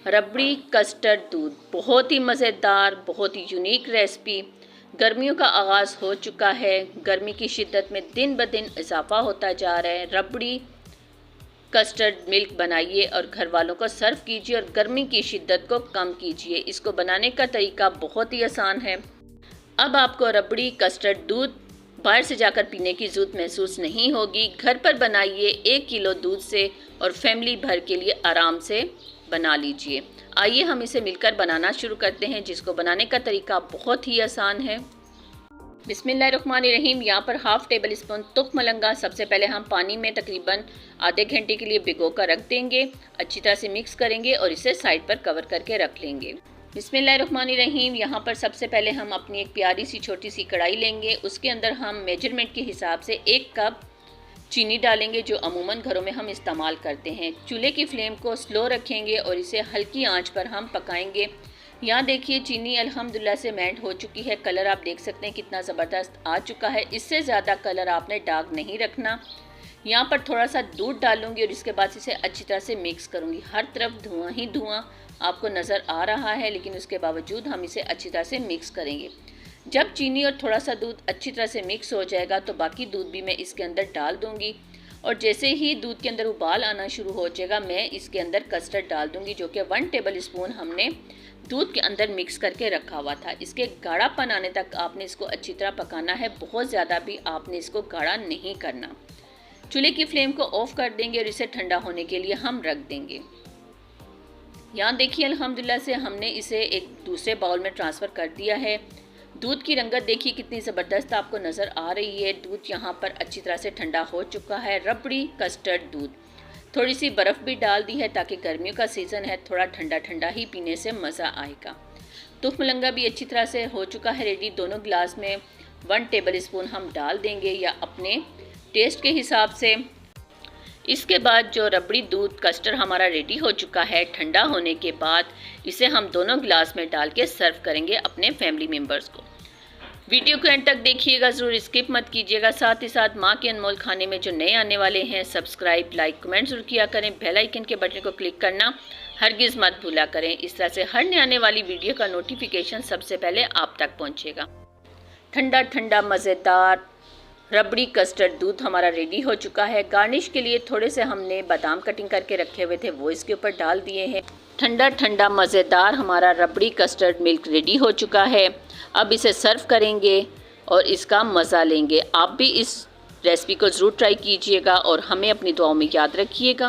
रबड़ी custard दूध, बहुत ही मज़ेदार, बहुत ही यूनिक रेसिपी। गर्मियों का आगाज़ हो चुका है, गर्मी की शिद्दत में दिन ब दिन इजाफा होता जा रहा है। रबड़ी कस्टर्ड मिल्क बनाइए और घर वालों को सर्व कीजिए और गर्मी की शिद्दत को कम कीजिए। इसको बनाने का तरीका बहुत ही आसान है। अब आपको रबड़ी कस्टर्ड दूध बाहर से जाकर पीने की ज़रूरत महसूस नहीं होगी। घर पर बनाइए 1 किलो दूध से और फैमिली भर के लिए आराम से बना लीजिए। आइए हम इसे मिलकर बनाना शुरू करते हैं, जिसको बनाने का तरीका बहुत ही आसान है। बिस्मिल्लाहिर्रहमानिर्रहीम। यहाँ पर हाफ़ टेबल स्पून तुख मलंगा सबसे पहले हम पानी में तकरीबन आधे घंटे के लिए भिगो कर रख देंगे। अच्छी तरह से मिक्स करेंगे और इसे साइड पर कवर करके रख लेंगे। बिस्मिल्लाहिर्रहमानिर्रहीम। यहाँ पर सबसे पहले हम अपनी एक प्यारी सी छोटी सी कढ़ाई लेंगे। उसके अंदर हम मेजरमेंट के हिसाब से 1 कप चीनी डालेंगे, जो अमूमन घरों में हम इस्तेमाल करते हैं। चूल्हे की फ्लेम को स्लो रखेंगे और इसे हल्की आंच पर हम पकाएंगे। यहाँ देखिए चीनी अल्हम्दुलिल्लाह से मेल्ट हो चुकी है। कलर आप देख सकते हैं कितना ज़बरदस्त आ चुका है। इससे ज़्यादा कलर आपने डार्क नहीं रखना। यहाँ पर थोड़ा सा दूध डालूंगी और इसके बाद इसे अच्छी तरह से मिक्स करूँगी। हर तरफ धुआं ही धुआं आपको नज़र आ रहा है, लेकिन उसके बावजूद हम इसे अच्छी तरह से मिक्स करेंगे। जब चीनी और थोड़ा सा दूध अच्छी तरह से मिक्स हो जाएगा तो बाकी दूध भी मैं इसके अंदर डाल दूंगी और जैसे ही दूध के अंदर उबाल आना शुरू हो जाएगा मैं इसके अंदर कस्टर्ड डाल दूंगी, जो कि 1 टेबल स्पून हमने दूध के अंदर मिक्स करके रखा हुआ था। इसके गाढ़ापन आने तक आपने इसको अच्छी तरह पकाना है। बहुत ज़्यादा भी आपने इसको गाढ़ा नहीं करना। चूल्हे की फ्लेम को ऑफ कर देंगे और इसे ठंडा होने के लिए हम रख देंगे। यहाँ देखिए अल्हम्दुलिल्लाह से हमने इसे एक दूसरे बाउल में ट्रांसफ़र कर दिया है। दूध की रंगत देखिए कितनी ज़बरदस्त आपको नज़र आ रही है। दूध यहाँ पर अच्छी तरह से ठंडा हो चुका है। रबड़ी कस्टर्ड दूध, थोड़ी सी बर्फ़ भी डाल दी है ताकि गर्मियों का सीज़न है, थोड़ा ठंडा ठंडा ही पीने से मज़ा आएगा। तुख मलंगा भी अच्छी तरह से हो चुका है रेडी। दोनों गिलास में 1 टेबल स्पून हम डाल देंगे या अपने टेस्ट के हिसाब से। इसके बाद जो रबड़ी दूध कस्टर्ड हमारा रेडी हो चुका है, ठंडा होने के बाद इसे हम दोनों गिलास में डाल के सर्व करेंगे अपने फैमिली मेम्बर्स को। वीडियो को एंड तक देखिएगा, ज़रूर स्किप मत कीजिएगा। साथ ही साथ माँ के अनमोल खाने में जो नए आने वाले हैं, सब्सक्राइब लाइक कमेंट ज़रूर किया करें। बेल आइकन के बटन को क्लिक करना हरगिज़ मत भूला करें। इस तरह से हर नए आने वाली वीडियो का नोटिफिकेशन सबसे पहले आप तक पहुँचेगा। ठंडा ठंडा मज़ेदार रबड़ी कस्टर्ड दूध हमारा रेडी हो चुका है। गार्निश के लिए थोड़े से हमने बादाम कटिंग करके रखे हुए थे, वो इसके ऊपर डाल दिए हैं। ठंडा ठंडा मज़ेदार हमारा रबड़ी कस्टर्ड मिल्क रेडी हो चुका है। अब इसे सर्व करेंगे और इसका मज़ा लेंगे। आप भी इस रेसिपी को ज़रूर ट्राई कीजिएगा और हमें अपनी दुआओं में याद रखिएगा।